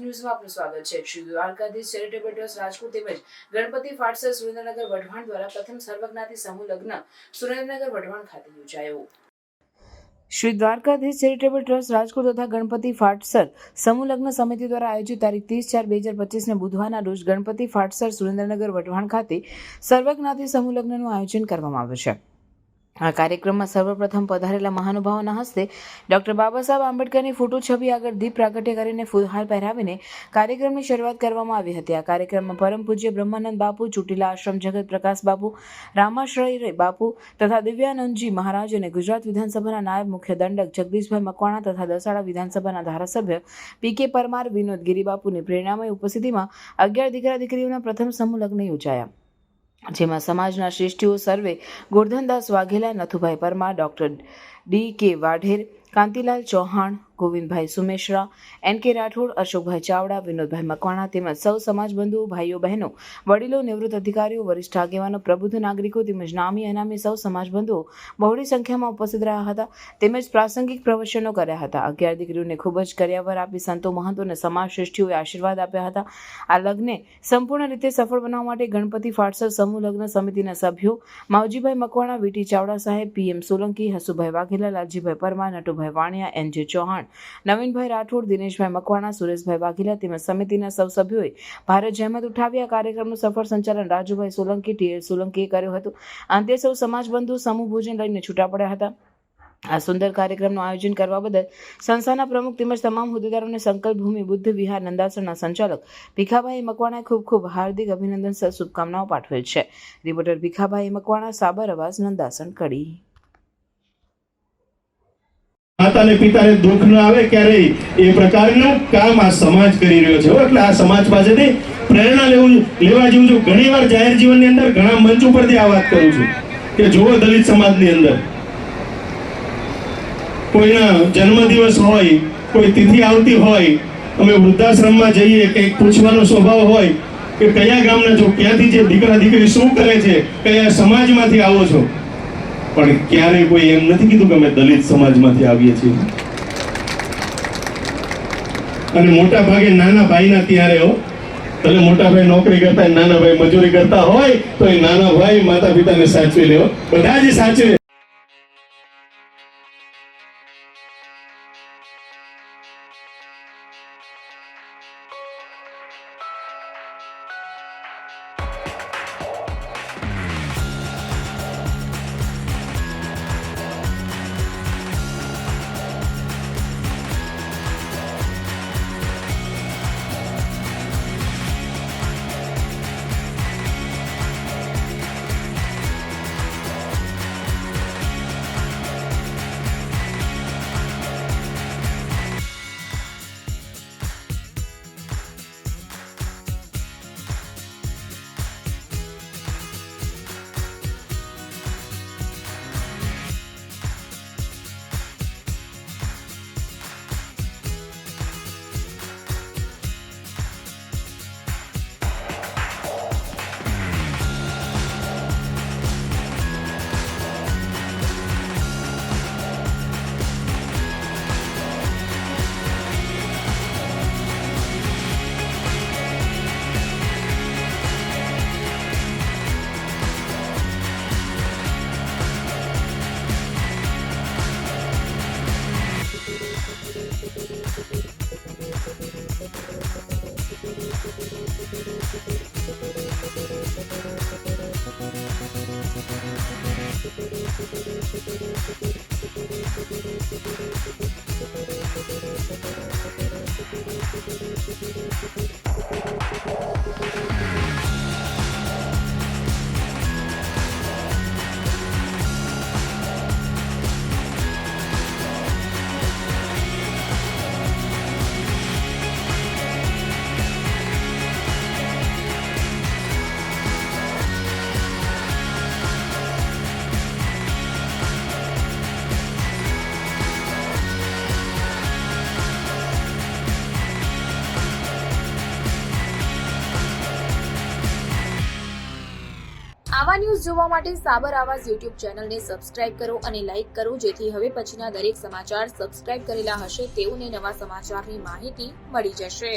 ન્યૂઝમાં આપનું સ્વાગત છે। શ્રી દ્વારકાધીશ ચેરિટેબલ ટ્રસ્ટ રાજકોટ તેમજ ગણપતિ ફાટસર સુરેન્દ્રનગર વઢવાણ દ્વારા પ્રથમ સર્વજ્ઞાતિ સમૂહ લગ્ન સુરેન્દ્રનગર વઢવાણ ખાતે યોજાયો। શ્રી દ્વારકાધીશ ચેરિટેબલ ટ્રસ્ટ રાજકોટ તથા ગણપતિ ફાટસર સમૂહ લગ્ન સમિતિ દ્વારા આયોજિત તારીખ 30/4/2025 બુધવારના રોજ ગણપતિ ફાટસર સુરેન્દ્રનગર વઢવાણ ખાતે સર્વજ્ઞાતિ સમૂહ લગ્નનું આયોજન કરવામાં આવ્યું છે। આ કાર્યક્રમમાં સર્વપ્રથમ પધારેલા મહાનુભાવોના હસ્તે ડોક્ટર બાબા સાહેબ આંબેડકરની ફોટો છબી આગળ દીપ પ્રાગટ્ય કરીને ફૂલહાર પહેરાવીને કાર્યક્રમની શરૂઆત કરવામાં આવી હતી। આ કાર્યક્રમમાં પરમ પૂજ્ય બ્રહ્માનંદ બાપુ, ચોટીલા આશ્રમ જગત પ્રકાશ બાપુ, રામાશ્રય બાપુ તથા દિવ્યાનંદજી મહારાજ અને ગુજરાત વિધાનસભાના નાયબ મુખ્ય દંડક જગદીશભાઈ મકવાણા તથા દસાડા વિધાનસભાના ધારાસભ્ય પી.કે. પરમાર, વિનોદ ગિરિબાપુની પ્રેરણામય ઉપસ્થિતિમાં 11 દીકરા દીકરીઓના પ્રથમ સમૂહ લગ્ન યોજાયા, જેમાં સમાજના શ્રેષ્ઠીઓ સર્વે ગોરધનદાસ વાઘેલા, નથુભાઈ પરમાર, ડોક્ટર ડી.કે. વાઢેર, કાંતિલાલ ચૌહાણ, ગોવિંદભાઈ સુમેશ્રા, એન.કે. રાઠોડ, અશોકભાઈ ચાવડા, વિનોદભાઈ મકવાણા તેમજ સૌ સમાજબંધુઓ, ભાઈઓ બહેનો, વડીલો, નિવૃત્ત અધિકારીઓ, વરિષ્ઠ આગેવાનો, પ્રબુદ્ધ નાગરિકો તેમજ નામી અનામી સૌ સમાજબંધુઓ બહોળી સંખ્યામાં ઉપસ્થિત રહ્યા હતા તેમજ પ્રાસંગિક પ્રવચનો કર્યા હતા। 11 દીકરીઓને ખૂબ જ કર્યાવર આપી સંતો, મહંતો અને સમાજ શ્રેષ્ઠીઓએ આશીર્વાદ આપ્યા હતા। આ લગ્નને સંપૂર્ણ રીતે સફળ બનાવવા માટે ગણપતિ ફાટસર સમૂહ લગ્ન સમિતિના સભ્યો માવજીભાઈ મકવાણા, વીટી ચાવડા સાહેબ, પી.એમ. સોલંકી, હસુભાઈ વાઘેલા, લાલજીભાઈ પરમાર, નટુભાઈ વાણિયા, એન.જે. ચૌહાણ, નવીનભાઈ રાઠોડ, દિનેશભાઈ મકવાણા, સુરેશભાઈ વાઘેલા તેમજ સમિતિના સૌ સભ્યોએ ભારે જહેમત ઉઠાવી આ કાર્યક્રમનું સફળ સંચાલન રાજુભાઈ સોલંકી, ટી.એલ. સોલંકીએ કર્યું હતું। અંતે સૌ સમાજબંધુ સમૂહ ભોજન લઈને છૂટા પડ્યા હતા। આ સુંદર કાર્યક્રમનું આયોજન કરવા બદલ સંસ્થાના પ્રમુખ તેમજ તમામ હોદ્દેદારોને સંકલ્પ ભૂમિ બુદ્ધ વિહાર નંદાસરના સંચાલક ભીખાભાઈ મકવાણાએ ખૂબ ખૂબ હાર્દિક અભિનંદન સહ શુભકામનાઓ પાઠવેલ છે। રિપોર્ટર ભીખાભાઈ મકવાણા, સાબર અવાજ, નંદાસણ કડી। માતા ને પિતાને દુઃખ ન આવે ક્યારેય એ પ્રકારનું કામ આ સમાજ કરી રહ્યો છે। એટલે આ સમાજ પાસેથી પ્રેરણા લેવા જેવું છું। ઘણીવાર જાહેર જીવનની અંદર ઘણા મંચ ઉપરથી આ વાત કરું છું કે જુઓ, દલિત સમાજની અંદર કોઈના જન્મદિવસ હોય, કોઈ તિથિ આવતી હોય, અમે વૃદ્ધાશ્રમમાં જઈએ, કંઈક પૂછવાનો સ્વભાવ હોય કે કયા ગામના છો, ક્યાંથી છે, દીકરા દીકરી શું કરે છે, કયા સમાજમાંથી આવો છો, પણ ક્યારેય કોઈ એમ નથી કીધું કે અમે દલિત સમાજમાંથી આવીએ છીએ। અને મોટા ભાગે નાના ભાઈના ત્યારે ભલે મોટા ભાઈ નોકરી કરતા, નાના ભાઈ મજૂરી કરતા હોય તો એ નાના ભાઈ માતા પિતાને સાચવી લેવો, બધા જ સાચવે। આવા ન્યૂઝ જોવા માટે સાબર આવાઝ યુટ્યુબ ચેનલને સબસ્ક્રાઇબ કરો અને લાઇક કરો, જેથી હવે પછીના દરેક સમાચાર સબસ્ક્રાઇબ કરેલા હશે તેઓને નવા સમાચારની માહિતી મળી જશે।